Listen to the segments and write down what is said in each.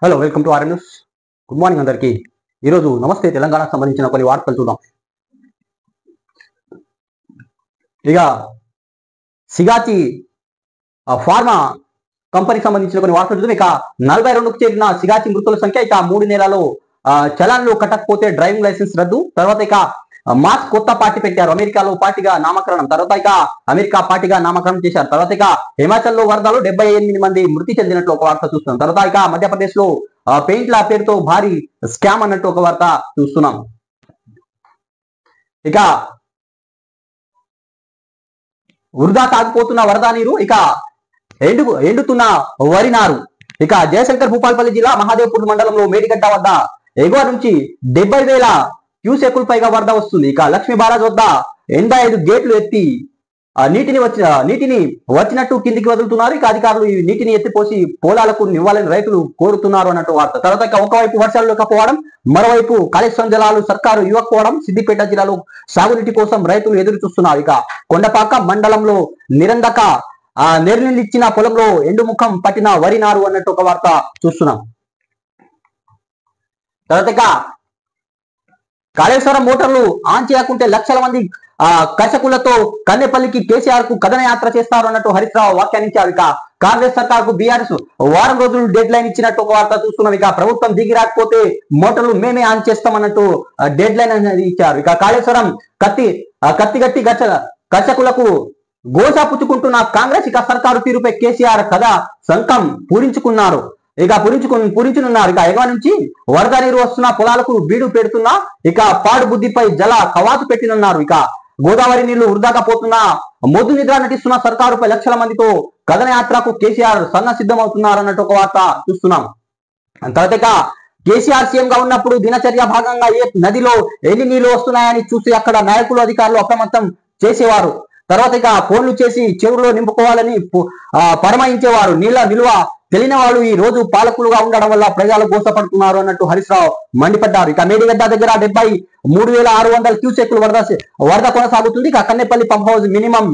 Hello welcome to RN news. Good morning అందరికీ. ఈరోజు నమస్తే తెలంగాణకు సంబంధించిన కొన్ని వార్తలు చూద్దాం. ఇక సిగాచి ఫార్మా కంపెనీకి సంబంధించిన కొన్ని వార్తలు చూద్దాం. ఇక 42కు చేరిన సిగాచి మృతుల సంఖ్య. ఇక 3 నెలల్లో చలాన్లు కట్టకపోతే డ్రైవింగ్ లైసెన్స్ రద్దు. తర్వాత ఇక మాస్ కొత్త పార్టీ పెట్టారు. అమెరికాలో పార్టీగా నామకరణం. తర్వాత ఇక అమెరికా పార్టీగా నామకరణం చేశారు. తర్వాత ఇక హిమాచల్లో వరదలు 78 మంది మృతి చెందినట్లు ఒక వార్త చూస్తున్నాం. తర్వాత ఇక మధ్యప్రదేశ్ లో పెయింట్ల పేరుతో భారీ స్కామ్ అన్నట్టు ఒక వార్త చూస్తున్నాం. ఇక వృధా తాగిపోతున్న వరద నీరు, ఇక ఎండుతున్న వరి నారు. ఇక జయశంకర్ భూపాలపల్లి జిల్లా మహాదేవ్పూర్ మండలంలో మేడిగడ్డ వద్ద ఎగువ నుంచి 70,000 క్యూసెక్కులు పైగా వరద వస్తుంది. ఇక లక్ష్మీ బారాజ్ వద్ద 85 గేట్లు ఎత్తి నీటిని వచ్చినట్టు కిందికి వదులుతున్నారు. ఇక అధికారులు ఈ నీటిని ఎత్తిపోసి పొలాలకు నివ్వాలని రైతులు కోరుతున్నారు అన్నట్టు వార్త. తర్వాత ఇక ఒకవైపు వర్షాలు లేకపోవడం, మరోవైపు కాళేశ్వరం జలాలు సర్కారు ఇవ్వకపోవడం, సిద్దిపేట జిల్లాలో సాగునీటి కోసం రైతులు ఎదురు చూస్తున్నారు. ఇక కొండపాక మండలంలో నిరంధక నెరలిచ్చిన పొలంలో ఎండుముఖం పట్టిన వరి నారు అన్నట్టు ఒక వార్త చూస్తున్నాం. తర్వాత ఇక కాళేశ్వరం మోటార్లు ఆన్ చేయకుంటే లక్షల మంది కర్షకులతో కన్నెపల్లికి కేసీఆర్ కు కథనయాత్ర చేస్తారు అన్నట్టు హరీష్ రావు వ్యాఖ్యానించారు. ఇక కాంగ్రెస్ సర్కార్ కు బీఆర్ఎస్ వారం రోజులు డెడ్ లైన్ ఇచ్చినట్టు ఒక వార్త చూస్తున్నాం. ఇక ప్రభుత్వం దిగి రాకపోతే మోటార్లు మేమే ఆన్ చేస్తామన్నట్టు డెడ్ లైన్ అనేది ఇచ్చారు. ఇక కాళేశ్వరం కత్తిగట్టి కర్షకులకు గోసా పుచ్చుకుంటున్న కాంగ్రెస్ ఇక సర్కారు తీరుపై కేసీఆర్ కథ సంకం పూరించుకున్నారు. ఇక పూరించనున్నారు. ఇక ఎగువ నుంచి వరద నీరు వస్తున్న పొలాలకు బీడు పెడుతున్నా, ఇక పాడు బుద్ధిపై జల కవాతు పెట్టినన్నారు. ఇక గోదావరి నీళ్లు వృధాగా పోతున్నా మొద్దు నిద్ర నటిస్తున్న సర్కారుపై లక్షల మందితో కథనయాత్రకు కేసీఆర్ సిద్ధమవుతున్నారు అన్నట్టు ఒక వార్త చూస్తున్నాం. తర్వాత ఇక కేసీఆర్ సీఎం గా ఉన్నప్పుడు దినచర్య భాగంగా ఏ నదిలో ఎన్ని నీళ్లు వస్తున్నాయని చూసి అక్కడ నాయకులు అధికారులు అప్రమత్తం చేసేవారు. తర్వాత ఇక ఫోన్లు చేసి చెరువులో నింపుకోవాలని పరమాయించేవారు. నీళ్ల నిల్వ తెలియని వాళ్ళు ఈ రోజు పాలకులుగా ఉండడం వల్ల ప్రజలు గోసపడుతున్నారు అన్నట్టు హరీష్ రావు మండిపడ్డారు. ఇక మేడిగడ్డ దగ్గర 73,600 క్యూసెక్లు వరద కొనసాగుతుంది. ఇక Kannepalli pump house minimum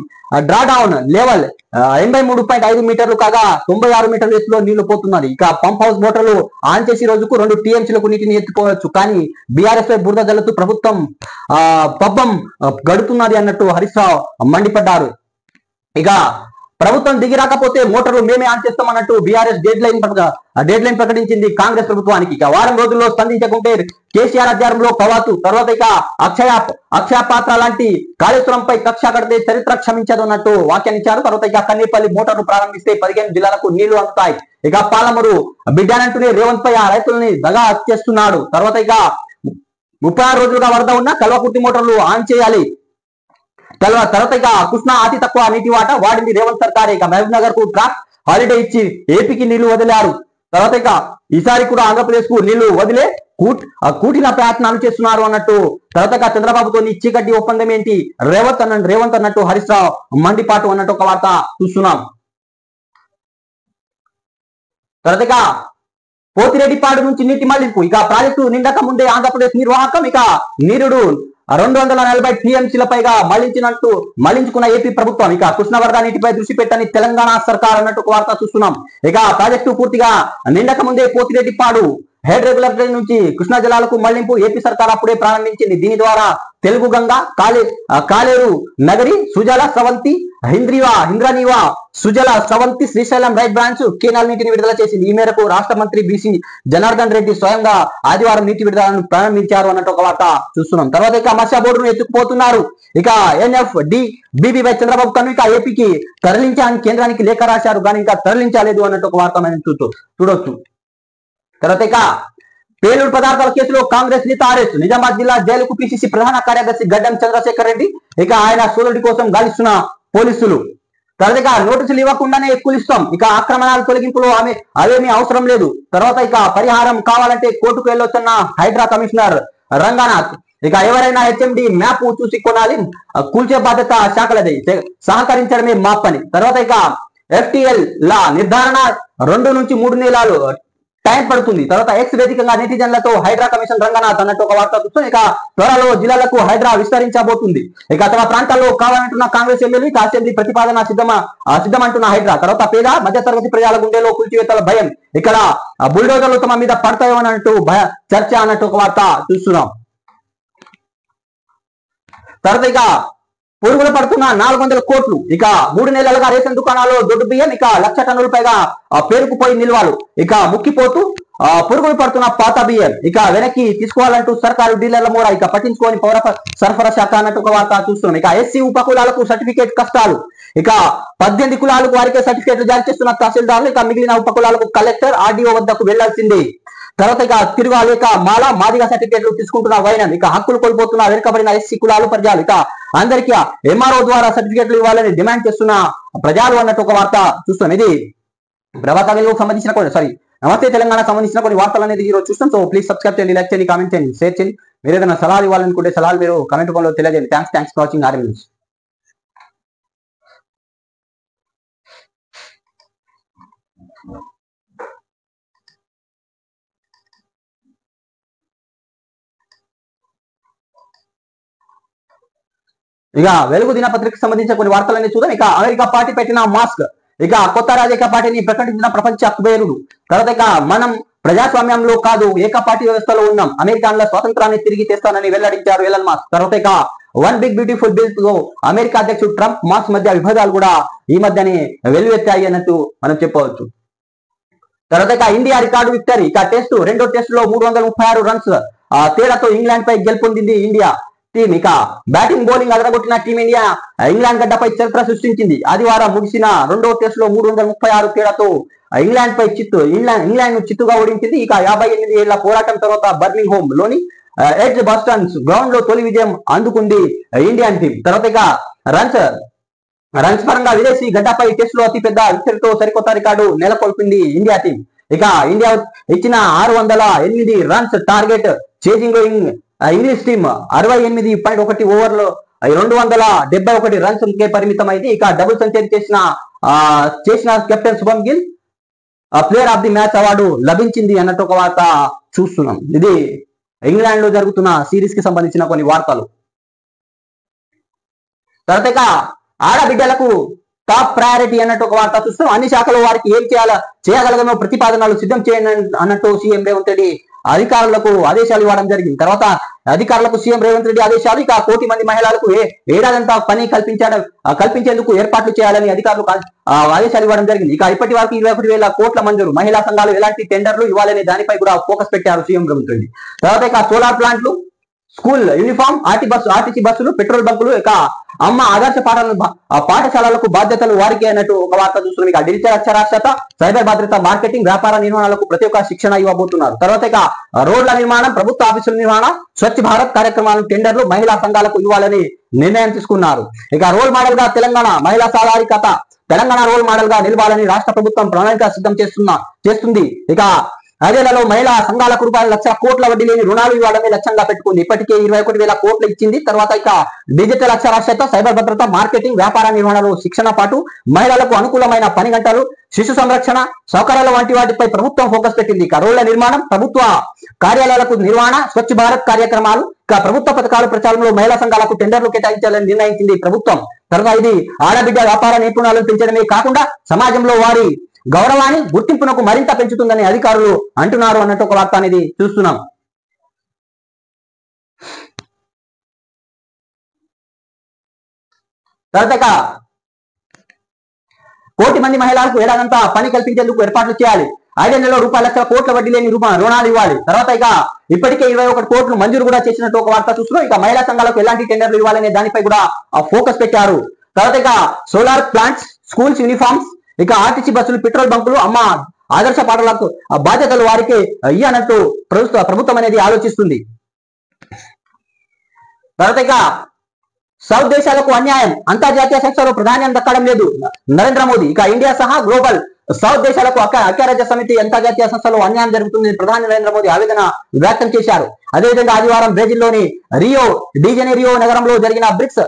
drawdown level 83.5 మీటర్లు కాగా 96 మీటర్ల ఎత్తులో నీళ్లు పోతున్నది. ఇక పంప్ హౌస్ మోటార్లు ఆన్ చేసి రోజుకు 2 టీఎంసీలకు నీటిని ఎత్తుకోవచ్చు. కానీ బీఆర్ఎస్ పై బురద జల్లుతూ ప్రభుత్వం పబ్బం గడుతున్నది అన్నట్టు హరీష్ రావు మండిపడ్డారు. ఇక ప్రభుత్వం దిగి రాకపోతే మోటార్లు మేమే ఆన్ చేస్తామన్నట్టు బీఆర్ఎస్ డెడ్ లైన్ ప్రకటించింది కాంగ్రెస్ ప్రభుత్వానికి. ఇక వారం రోజుల్లో స్పందించకుంటే కేసీఆర్ అధ్యారంలో కవాతు. తర్వాత ఇక అక్షయ పాత్ర లాంటి కాళేశ్వరంపై కక్ష కడితే చరిత్ర క్షమించదు అన్నట్టు వ్యాఖ్యానించారు. తర్వాత ఇక కన్నెపల్లి మోటార్లు ప్రారంభిస్తే 15 జిల్లాలకు నీళ్లు అందుతాయి. ఇక పాలమూరు బిడ్డానంటూనే రేవంత్ పై ఆ రైతుల్ని దగా చేస్తున్నాడు. తర్వాత ఇక 36 రోజులుగా వరద ఉన్న కల్వకుర్తి మోటార్లు ఆన్ చేయాలి. తర్వాత ఇక కృష్ణా అతి తక్కువ నీటి వాడింది రేవంత్ సర్కార్. ఇక మహబూబ్ నగర్ కు డ్రాప్ హాలిడే ఇచ్చి ఏపీకి నీళ్లు వదిలారు. తర్వాత ఇక ఈసారి కూడా ఆంధ్రప్రదేశ్ కు నీళ్లు వదిలే కూటిన ప్రయత్నాలు చేస్తున్నారు అన్నట్టు. తర్వాత ఇక చంద్రబాబుతో చీకటి ఒప్పందం ఏంటి రేవంత్ అన్నట్టు హరీష్ రావు మండిపాటు అన్నట్టు ఒక వార్త చూస్తున్నాం. తర్వాత ఇక పోతిరెడ్డిపాడు నుంచి నీటి మళ్లింపు. ఇక ప్రాజెక్టు నిండక ముందే ఆంధ్రప్రదేశ్ నిర్వాహకం. ఇక నీరుడు 240 టీఎంసీల పైగా మళ్లించుకున్న ఏపీ ప్రభుత్వం. ఇక కృష్ణవరద నీటిపై దృష్టి పెట్టని తెలంగాణ సర్కార్ అన్నట్టు ఒక వార్త చూస్తున్నాం. ఇక ప్రాజెక్టు పూర్తిగా నిండక ముందే పోతిరెడ్డిపాడు హెడ్ రెగ్యులేటర్ నుంచి కృష్ణా జలాలకు మళ్లింపు ఏపీ సర్కార్ అప్పుడే ప్రారంభించింది. దీని ద్వారా తెలుగు గంగా, కాలేరు Nagari, Sujala Sravanthi, ఇంద్రనీవా, Sujala Sravanthi, Srisailam right branch canal నీటిని విడుదల చేసింది. ఈ మేరకు రాష్ట్ర మంత్రి బీసీ జనార్దన్ రెడ్డి స్వయంగా ఆదివారం నీటి విడుదలను ప్రారంభించారు అన్నట్టు ఒక వార్త చూస్తున్నాం. తర్వాత ఇక మత్స్య బోర్డును ఎత్తుకుపోతున్నారు. ఇక NFDBపై చంద్రబాబు కన్ను ఇక ఏపీకి తరలించాలని కేంద్రానికి లేఖ రాశారు, కానీ ఇంకా తరలించలేదు అన్నట్టు ఒక వార్త మనం చూడొచ్చు. తర్వాత ఇక పేలుడు పదార్థాల కేసులో కాంగ్రెస్ నేత అరెస్ట్. నిజామాబాద్ జిల్లా జైలుకు పిసిసి ప్రధాన కార్యదర్శి గడ్డం చంద్రశేఖర్ రెడ్డి. ఇక ఆయన సోదరుడి కోసం గాలిస్తున్న పోలీసులు. తర్వాత ఇక నోటీసులు ఇవ్వకుండానే ఎక్కులిస్తాం. ఇక ఆక్రమణాల తొలగింపులో అవేమీ అవసరం లేదు. తర్వాత ఇక పరిహారం కావాలంటే కోర్టుకు వెళ్ళొచ్చన్న హైడ్రా కమిషనర్ రంగనాథ్. ఇక ఎవరైనా HMD మ్యాప్ చూసి కొనాలి, కూల్చే బాధ్యత శాఖలది, సహకరించడమే మా పని. తర్వాత ఇక FTL లా నిర్ధారణ 2 నుంచి 3 నెలలు టైం పడుతుంది. తర్వాత ఎక్స్ వేదికగా నెటిజన్లతో హైడ్రా కమిషన్ రంగనాథ్ అన్నట్టు ఒక వార్త చూస్తూ ఇక త్వరలో జిల్లాలకు హైడ్రా విస్తరించబోతుంది. ఇక తమ ప్రాంతాల్లో కావాలంటున్న కాంగ్రెస్ ఎమ్మెల్యే అసెంబ్లీ ప్రతిపాదన సిద్ధమంటున్న హైడ్రా. తర్వాత పేద మధ్యతరగతి ప్రజల గుండెలో కూల్చివేతల భయం, ఇక్కడ బుల్డోజర్లు తమ మీద పడతాయో అన్నట్టు చర్చ అన్నట్టు ఒక వార్త చూస్తున్నాం. తర్వాత ఇక పురుగులు పడుతున్న 400 కోట్లు. ఇక 3 నెలలుగా రేషన్ దుకాణాల్లో దొడ్డు బియ్యం ఇక 1,00,000 టన్నుల పైగా పేరుకుపోయి నిల్వలు. ఇక ముక్కిపోతూ పురుగులు పడుతున్న పాత బియ్యం ఇక వెనక్కి తీసుకోవాలంటూ సర్కారు డీలర్ల మూడ ఇక పట్టించుకొని పౌర సరఫరా శాఖ అన్నట్టు ఒక వార్త చూస్తున్నాం. ఇక ఎస్సీ ఉపకులాలకు సర్టిఫికేట్ కష్టాలు. ఇక 18 కులాలకు వారికే సర్టిఫికేట్లు జారీ చేస్తున్న తహసీల్దార్లు. ఇక మిగిలిన ఉపకులాలకు కలెక్టర్ ఆర్డీఓ వద్దకు వెళ్లాల్సిందే. తర్వాత ఇక తిరుగాలేక మాల మాదిగ సర్టిఫికేట్లు తీసుకుంటున్న వైనం. ఇక హక్కులు కోల్పోతున్న వెనుకబడిన ఎస్సీ కులాలు ప్రజలు. ఇక అందరికీ ఎంఆర్ఓ ద్వారా సర్టిఫికేట్లు ఇవ్వాలని డిమాండ్ చేస్తున్న ప్రజలు అన్నట్టు ఒక వార్త చూస్తాం. ఇది ప్రభాత వెలుగుకు సంబంధించిన నమస్తే తెలంగాణకు సంబంధించిన కొన్ని వార్తలు అనేది ఈ రోజు చూస్తాం. సో ప్లీజ్ సబ్స్క్రైబ్ చేయండి, లైక్ చేయండి, కామెంట్ చేయండి, షేర్ చేయండి. మీరు ఏదైనా సలహాలు ఇవ్వాలనుకుంటే సలహాలు మీరు కామెంట్ రూపంలో తెలియజేయండి. Thanks for watching RM news. ఇక వెలుగు దినపత్రికకు సంబంధించిన కొన్ని వార్తలన్నీ చూద్దాం. ఇక అమెరికా పార్టీ పెట్టిన మాస్క్. ఇక కొత్త రాజకీయ పార్టీని ప్రకటించిన ప్రపంచ కుబేరుడు. తర్వాత ఇక మనం ప్రజాస్వామ్యంలో కాదు ఏక పార్టీ వ్యవస్థలో ఉన్నాం, అమెరికాన్ల స్వాతంత్రాన్ని తిరిగి తెస్తానని వెల్లడించారు ఎలన్ మాస్క్. తర్వాత ఇక వన్ బిగ్ బ్యూటిఫుల్ బిల్ తో అమెరికా అధ్యక్షుడు ట్రంప్ మాస్క్ మధ్య విభేదాలు కూడా ఈ మధ్యనే వెల్లువెత్తాయి అన్నట్టు మనం చెప్పవచ్చు. తర్వాత ఇక ఇండియా రికార్డు విక్టరీ. ఇక రెండో టెస్ట్ లో 336 రన్స్ తేడాతో ఇంగ్లాండ్ పై గెలుపొందింది ఇండియా టీం. ఇక బ్యాటింగ్ బౌలింగ్ అదరగొట్టిన టీమిండియా ఇంగ్లాండ్ గడ్డపై చరిత్ర సృష్టించింది. ఆదివారం ముగిసిన రెండో టెస్ట్ లో 336 తేడాతో ఇంగ్లాండ్ పై ఇంగ్లాండ్ ను చిత్తుగా ఓడించింది. ఇక 58 ఏళ్ల పోరాటం తర్వాత బర్మింగ్ హోమ్ లోని ఎడ్జ్ బాస్టన్స్ గ్రౌండ్ లో తొలి విజయం అందుకుంది ఇండియన్ టీం. తర్వాత ఇక రన్స్ పరంగా విదేశీ గడ్డపై టెస్ట్ లో అతిపెద్ద వికెట్తో సరికొత్త రికార్డు నెలకొల్పింది ఇండియా టీం. ఇక ఇండియా ఇచ్చిన 608 runs target chasing English team 68.1 ఓవర్లో 271 రన్స్ కే పరిమితమైంది. ఇక డబుల్ సెంచరీ చేసిన కెప్టెన్ శుభం Gill player of the match award లభించింది అన్నట్టు ఒక వార్త చూస్తున్నాం. ఇది ఇంగ్లాండ్ లో జరుగుతున్న సిరీస్ కి సంబంధించిన కొన్ని వార్తలు. తర్వాత ఇక ఆడబిడ్డలకు టాప్ ప్రయారిటీ అన్నట్టు ఒక వార్త చూస్తాం. అన్ని శాఖలు వారికి ఏం చేయగలగనో ప్రతిపాదనలు సిద్ధం చేయండి అన్నట్టు సీఎం రేవంత్ రెడ్డి అధికారులకు ఆదేశాలు ఇవ్వడం జరిగింది. తర్వాత అధికారులకు సీఎం రేవంత్ రెడ్డి ఆదేశాలు. ఇక 1 కోటి మంది మహిళలకు ఏడాదంతా పని కల్పించేందుకు ఏర్పాట్లు చేయాలని అధికారులకు ఆదేశాలు ఇవ్వడం జరిగింది. ఇక ఇప్పటి వరకు 21,000 కోట్ల మంజూరు. మహిళా సంఘాలు ఎలాంటి టెండర్లు ఇవ్వాలనే దానిపై కూడా ఫోకస్ పెట్టారు సీఎం రేవంత్ రెడ్డి. తర్వాత ఇక సోలార్ ప్లాంట్లు, స్కూల్ యూనిఫామ్, ఆర్టీసీ బస్సులు, పెట్రోల్ బంకులు, ఇక అమ్మ ఆదర్శ పాఠశాలలకు బాధ్యతలు వారికి అన్నట్టు ఒక వార్త చూస్తున్నాం. ఇక డిజిటల్ అక్షరాస్యత, సైబర్ భద్రత, మార్కెటింగ్, వ్యాపార నిర్వహణలకు ప్రతి ఒక్క శిక్షణ ఇవ్వబోతున్నారు. తర్వాత ఇక రోడ్ల నిర్మాణం, ప్రభుత్వ ఆఫీసుల నిర్వహణ, స్వచ్ఛ భారత్ కార్యక్రమాలను టెండర్లు మహిళా సంఘాలకు ఇవ్వాలని నిర్ణయం తీసుకున్నారు. ఇక రోల్ మోడల్ గా తెలంగాణ మహిళా సాధారికత, తెలంగాణ రోల్ మోడల్ గా నిలవాలని రాష్ట్ర ప్రభుత్వం ప్రణాళిక సిద్ధం చేస్తుంది. ఇక 5 ఏళ్లలో మహిళా సంఘాలకు ₹1,00,000 కోట్ల వడ్డీ లేని రుణాలు ఇవ్వడమే లక్ష్యంగా పెట్టుకుంది. ఇప్పటికే 21,000 కోట్లు ఇచ్చింది. తర్వాత ఇక డిజిటల్ అక్షరాస్యత, సైబర్ భద్రత, మార్కెటింగ్, వ్యాపార నిర్వహణలో శిక్షణ పాటు మహిళలకు అనుకూలమైన పని గంటలు, శిశు సంరక్షణ సౌకర్యాల వంటి వాటిపై ప్రభుత్వం ఫోకస్ పెట్టింది. ఇక రోడ్ల నిర్మాణం, ప్రభుత్వ కార్యాలయాలకు నిర్వహణ, స్వచ్ఛ భారత్ కార్యక్రమాలు, ఇక ప్రభుత్వ పథకాల ప్రచారంలో మహిళా సంఘాలకు టెండర్లు కేటాయించాలని నిర్ణయించింది ప్రభుత్వం. తర్వాత ఇది ఆడబిడ్డ వ్యాపార నైపుణ్యాలను పెంచడమే కాకుండా సమాజంలో వారి గౌరవాన్ని, గుర్తింపునకు మరింత పెంచుతుందని అధికారులు అంటున్నారు అన్నట్టు ఒక వార్త అనేది చూస్తున్నాం. తర్వాత 1 కోటి మంది మహిళలకు ఏడాదంతా పని కల్పించేందుకు ఏర్పాట్లు చేయాలి. 5 ఏళ్లలో ₹1,00,000 కోట్ల వడ్డీ లేని రుణాలు ఇవ్వాలి. తర్వాత ఇక ఇప్పటికే 21 కోట్లు మంజూరు కూడా చేసినట్టు ఒక వార్త చూస్తున్నాం. ఇక మహిళా సంఘాలకు ఎలాంటి టెండర్లు ఇవ్వాలనే దానిపై కూడా ఫోకస్ పెట్టారు. తర్వాత ఇక సోలార్ ప్లాంట్స్, స్కూల్స్ యూనిఫామ్స్, ఇక ఆర్టీసీ బస్సులు, పెట్రోల్ బంకులు, అమ్మ ఆదర్శ పాఠశాలకు బాధ్యతలు వారికి ఇయ్యనట్టు ప్రభుత్వం అనేది ఆలోచిస్తుంది. తర్వాత ఇక సౌత్ దేశాలకు అన్యాయం, అంతర్జాతీయ సంస్థలో ప్రాధాన్యం దక్కడం లేదు నరేంద్ర మోదీ. ఇక ఇండియా సహా గ్లోబల్ సౌత్ దేశాలకు ఐక్యరాజ్య సమితి అంతర్జాతీయ సంస్థలో అన్యాయం జరుగుతుంది ప్రధాని నరేంద్ర మోదీ ఆవేదన వ్యక్తం చేశారు. అదేవిధంగా ఆదివారం బ్రెజిల్లోని రియో డి జనీరో నగరంలో జరిగిన బ్రిక్స్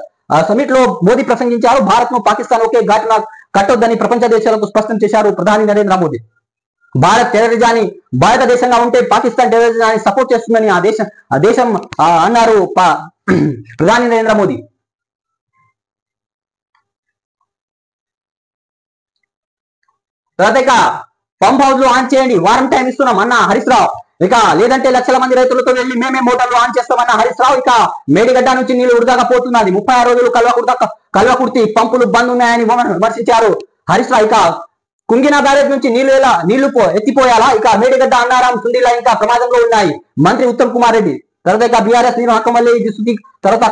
సమిట్ లో మోదీ ప్రసంగించారు. భారత్ ను పాకిస్తాన్ ఒకే ఘాటున కట్టొద్దని ప్రపంచ దేశాలకు స్పష్టం చేశారు ప్రధాని నరేంద్ర మోదీ. భారత్ టెర్రరిజాన్ని భారతదేశంగా ఉంటే పాకిస్తాన్ టెర్రరిజాన్ని సపోర్ట్ చేస్తుందని ఆ దేశం అన్నారు ప్రధాని నరేంద్ర మోదీ. తర్వాత ఇక పంప్ హౌస్ లో ఆన్ చేయండి, వారం టైం ఇస్తున్నాం అన్న హరీష్ రావు. ఇక లేదంటే లక్షల మంది రైతులతో వెళ్లి మేమే మోటార్లు ఆన్ చేస్తామన్న హరీష్ రావు. ఇక మేడిగడ్డ నుంచి నీళ్లు వృధాగా పోతున్నది, 36 రోజులు కల్వకుర్తి పంపులు బంద్ ఉన్నాయని విమర్శించారు హరీష్ రావు. ఇక కుంగిన బ్యారేజ్ నుంచి నీళ్లు ఎత్తిపోయాలా? ఇక మేడిగడ్డ, అన్నారం, సుండిలా ఇంకా ప్రమాదంలో ఉన్నాయి మంత్రి ఉత్తమ్ కుమార్ రెడ్డి. తర్వాత ఇక బీఆర్ఎస్ నీరు హక్కమల్లి దుస్థితి. తర్వాత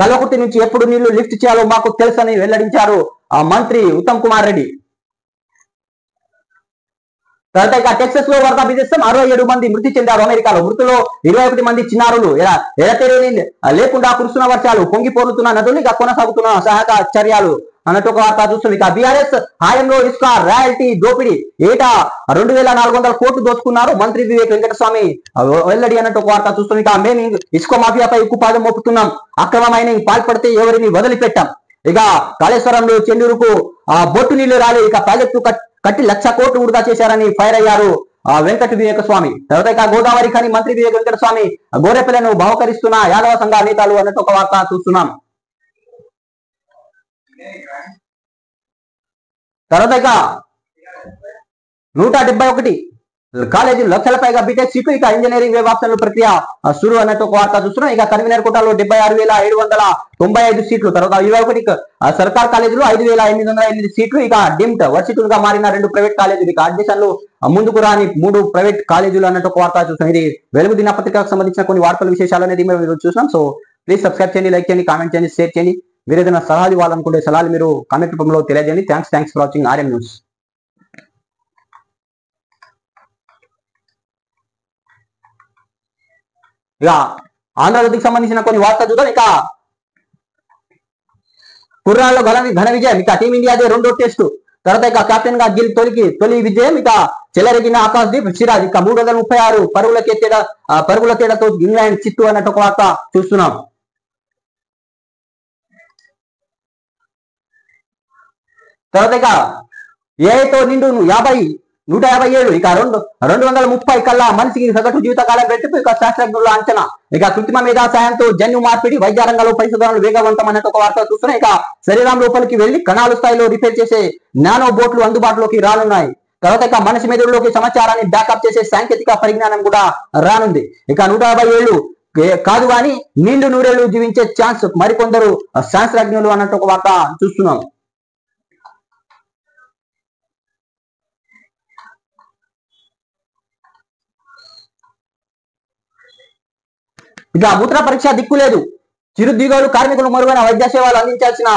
కల్వకుర్తి నుంచి ఎప్పుడు నీళ్లు లిఫ్ట్ చేయాలో మాకు తెలుసని వెల్లడించారు మంత్రి ఉత్తమ్ కుమార్ రెడ్డి. తర్వాత ఇక టెక్సస్ లో వరద బీజేస్తాం, 67 మంది మృతి చెందారు అమెరికాలో. మృతుల్లో 21 మంది చిన్నారులు. ఎడతెరిని లేకుండా కురుస్తున్న వర్షాలు, పొంగి పొర్లుతున్న నదులు, ఇక కొనసాగుతున్న సహాయక చర్యలు అన్నట్టు ఒక వార్త చూస్తుంది. ఇక బీఆర్ఎస్ హాయంలో ఇసుక రాయల్టీ దోపిడీ, ఏటా 2400 కోట్లు దోచుకున్నారు మంత్రి వివేక్ వెంకటస్వామి వెల్లడి అన్నట్టు ఒక వార్త చూస్తుంది. ఇక మేము ఇసుక మాఫియాపై ఉక్కుపాదం మోపుతున్నాం, అక్రమమైన పాల్పడితే ఎవరిని వదిలిపెట్టాం. ఇక కాళేశ్వరంలో చెన్నూరుకు బొట్టు నీళ్లు రాలే, ఇక ప్రాజెక్టు కట్టి 1,00,000 కోట్లు వృధా చేశారని ఫైర్ అయ్యారు వెంకట వివేక స్వామి. తర్వాత ఇక గోదావరి ఖని మంత్రి వివేక్ వెంకటస్వామి గోరెపిల్లను బహుకరిస్తున్న యాదవ సంఘ నేతలు అన్నట్టు ఒక వార్త చూస్తున్నాం. తర్వాత ఇక 171 కాలేజీలు, లక్షల పైగా బీటెక్ సీట్లు, ఇక ఇంజనీరింగ్ వెబ్ ఆప్షన్ల ప్రక్రియ సురు అన్నట్టు ఒక వార్త చూస్తున్నాం. ఇక కన్వీనర్ కోటాలో 76,795 సీట్లు. తర్వాత 21 సర్కార్ కాలేజీలు 5,808 సీట్లు. ఇక డిమ్ట్ వర్సిటీలుగా మారిన 2 ప్రైవేట్ కాలేజీలు. ఇక అడ్మిషన్లు ముందుకు రాని 3 ప్రైవేట్ కాలేజీలు అన్నట్టు ఒక వార్త చూస్తున్నాం. ఇది వెలుగు దినపత్రికకు సంబంధించిన కొన్ని వార్తల విశేషాలు అనేది మేము చూసినాం. సో ప్లీజ్ సబ్స్క్రైబ్ చేయండి, లైక్ చేయండి, కామెంట్ చేయండి, షేర్ చేయండి. మీరు ఏదైనా సలహాలు ఇవ్వాలనుకుంటే సలహాలు మీరు కామెంట్ రూపంలో తెలియజేయండి. Thanks for watching RM news. ఇక ఆంధ్రజ్యోతికి సంబంధించిన కొన్ని వార్తలు చూద్దాం. ఇక కుర్రాల్లో ఘన విజయం, ఇక టీమిండియాదే 2వ టెస్టు. తర్వాత ఇక కెప్టెన్ గా గిల్ తొలి విజయం. ఇక చెలరెగిన ఆకాశ్దీప్ సిరాజ్, ఇక 336 పరుగుల తేడాతో ఇంగ్లాండ్ చిత్తు అన్నట్టు ఒక వార్త చూస్తున్నాం. తర్వాత ఇక ఏఐతో నిండు 157, ఇక 230 కల్లా మనిషికి సగటు జీవితకాలం రెట్టింపు. ఇక శాస్త్రజ్ఞుల అంచనా. ఇక కృత్రిమ మేధా సాయంతో జన్యు మార్పిడి, వైద్య రంగంలో పరిశోధనలు వేగవంతం అన్నట్టు ఒక వార్త చూస్తున్నాయి. ఇక శరీరం లోపలికి వెళ్లి కణాలు స్థాయిలో రిపేర్ చేసే నానో బోట్లు అందుబాటులోకి రానున్నాయి. తర్వాత ఇక మనిషి మెదడులోకి సమాచారాన్ని బ్యాకప్ చేసే సాంకేతిక పరిజ్ఞానం కూడా రానుంది. ఇక 150 కాదు కానీ నిండు 100 ఏళ్లు జీవించే ఛాన్స్ మరికొందరు శాస్త్రజ్ఞులు అన్నట్టు ఒక వార్త చూస్తున్నాం. ఇక మూత్ర పరీక్ష దిక్కు లేదు, చిరుద్యోగులు కార్మికులు మెరుగైన వైద్య సేవలు అందించాల్సిన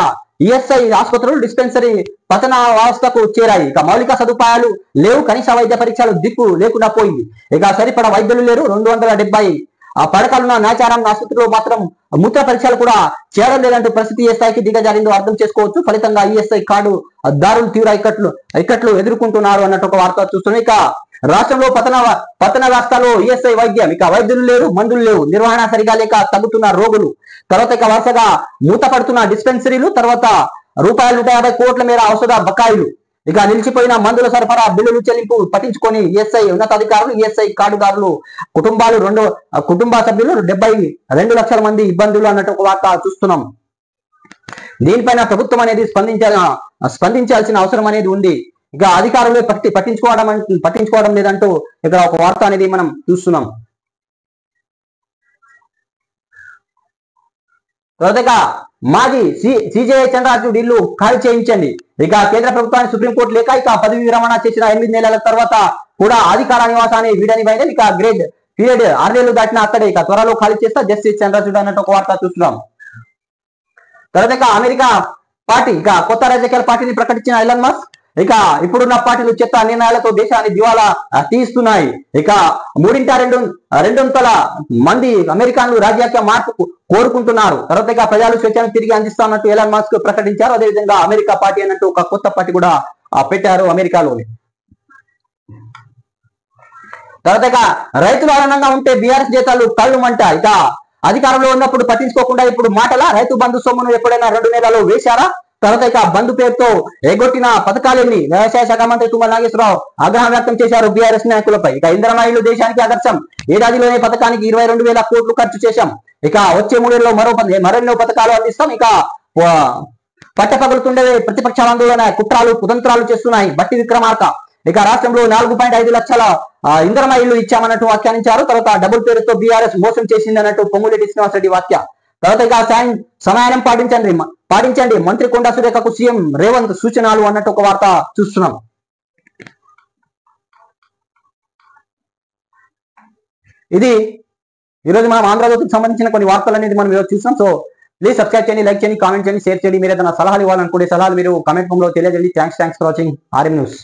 ఈఎస్ఐ ఆసుపత్రులు డిస్పెన్సరీ పతన వ్యవస్థకు చేరాయి. ఇక మౌలిక సదుపాయాలు లేవు, కనీస వైద్య పరీక్షలు దిక్కు లేకుండా పోయింది. ఇక సరిపడా వైద్యులు లేరు. 270 పడకలున్న నాచారం ఆసుపత్రిలో మాత్రం మూత్ర పరీక్షలు కూడా చేయడం లేదంటూ పరిస్థితి ఏ స్థాయికి దిగజారిందో అర్థం చేసుకోవచ్చు. ఫలితంగా ఈఎస్ఐ కార్డు దారులు తీవ్ర ఇక్కట్లు ఎదుర్కొంటున్నారు అన్నట్టు ఒక వార్త చూస్తున్నాం. ఇక రాష్ట్రంలో పతన వ్యవస్థలో ఈఎస్ఐ వైద్యం, ఇక వైద్యులు లేరు, మందులు లేవు, నిర్వహణ సరిగా లేక తగ్గుతున్న రోగులు. తర్వాత ఇక వరుసగా మూతపడుతున్న డిస్పెన్సరీలు. తర్వాత ₹150 కోట్ల మేర ఔషధ బకాయిలు. ఇక నిలిచిపోయిన మందుల సరఫరా బిల్లులు చెల్లింపు పట్టించుకొని ఈఎస్ఐ ఉన్నతాధికారులు, ఈఎస్ఐ కార్డుదారులు కుటుంబ సభ్యులు 72 లక్షల మంది ఇబ్బందులు అన్నట్టు ఒక వార్త చూస్తున్నాం. దీనిపైన ప్రభుత్వం అనేది స్పందించాల్సిన అవసరం అనేది ఉంది. ఇక అధికారులు పట్టించుకోవడం లేదంటూ ఇక్కడ ఒక వార్త అనేది మనం చూస్తున్నాం. తర్వాత మాజీ సిజేఐ చంద్రరాజు ఇల్లు ఖాళీ చేయించండి. ఇక కేంద్ర ప్రభుత్వాన్ని సుప్రీంకోర్టు లేక ఇక పదవి విరమణ చేసిన 8 నెలల తర్వాత కూడా అధికార నివాసాన్ని వీడని బయట ఇక గ్రేడ్ పీరియడ్ 6 నెలలు దాటిన అక్కడే ఇక త్వరలో ఖాళీ చేస్తా జస్టిస్ చంద్రచూడ్ అన్నట్టు ఒక వార్త చూస్తున్నాం. తర్వాత ఇక అమెరికా పార్టీ ఇక కొత్త రాజకీయ పార్టీని ప్రకటించిన ఎలాన్ మస్క్. ఇక ఇప్పుడున్న పార్టీలు చెత్త నిర్ణయాలతో దేశాన్ని దివాలా తీస్తున్నాయి. ఇక 2/3 మంది అమెరికన్లు రాజకీయ మార్పు కోరుకుంటున్నారు. తర్వాత ఇక ప్రజలు స్వేచ్ఛను తిరిగి అందిస్తామన్నట్టు ఎలాన్ మస్క్ ప్రకటించారు. అదేవిధంగా అమెరికా పార్టీ అన్నట్టు ఒక కొత్త పార్టీ కూడా పెట్టారు అమెరికాలోని. తర్వాత ఇక రైతులు ఆనందంగా ఉంటే బీఆర్ఎస్ జీతాలు కళ్ళుమంట. ఇక అధికారంలో ఉన్నప్పుడు పట్టించుకోకుండా ఇప్పుడు మాటల రైతు బంధు సొమ్మును ఎప్పుడైనా 2 నెలలు వేశారా? తర్వాత ఇక బంధు పేరుతో ఎగొట్టిన పథకాలెన్ని? వ్యవసాయ శాఖ మంత్రి తుమ్మల నాగేశ్వరరావు ఆగ్రహం వ్యక్తం చేశారు బీఆర్ఎస్ నాయకులపై. ఇక ఇందిరమ్మ ఇల్లు దేశానికి ఆదర్శం, ఏడాదిలోనే పథకానికి 22,000 కోట్లు ఖర్చు చేశాం. ఇక వచ్చే 3 ఏళ్లలో మరెన్నో పథకాలు అందిస్తాం. ఇక పట్టపగలుతుండే ప్రతిపక్షాల ఆందోళన కుట్రాలు కుతంత్రాలు చేస్తున్నాయి బట్టి విక్రమార్క. ఇక రాష్ట్రంలో 4.5 లక్షల ఇందిరమ్మ ఇల్లు ఇచ్చామన్నట్టు వ్యాఖ్యానించారు. తర్వాత డబుల్ పేరుతో బీఆర్ఎస్ మోసం చేసింది అన్నట్టు పొంగులేటి శ్రీనివాసరెడ్డి వ్యాఖ్య. తర్వాత ఇక సమయానం పాటించండి మంత్రి కొండా సురేఖకు సీఎం రేవంత్ సూచనలు అన్నట్టు ఒక వార్త చూస్తున్నాం. ఇది ఈరోజు మనం ఆంధ్రజ్యోతికి సంబంధించిన కొన్ని వార్తలు అనేది మనం ఈరోజు చూసాం. సో ప్లీజ్ సబ్స్క్రైబ్ చేయండి, లైక్ చేయండి, కామెంట్ చేయండి, షేర్ చేయండి. మీరు ఏదైనా సలహాలు ఇవ్వాలనుకుంటే సలహాలు మీరు కామెంట్ రూమ్ లో తెలియజేయండి. Thanks for watching RM news.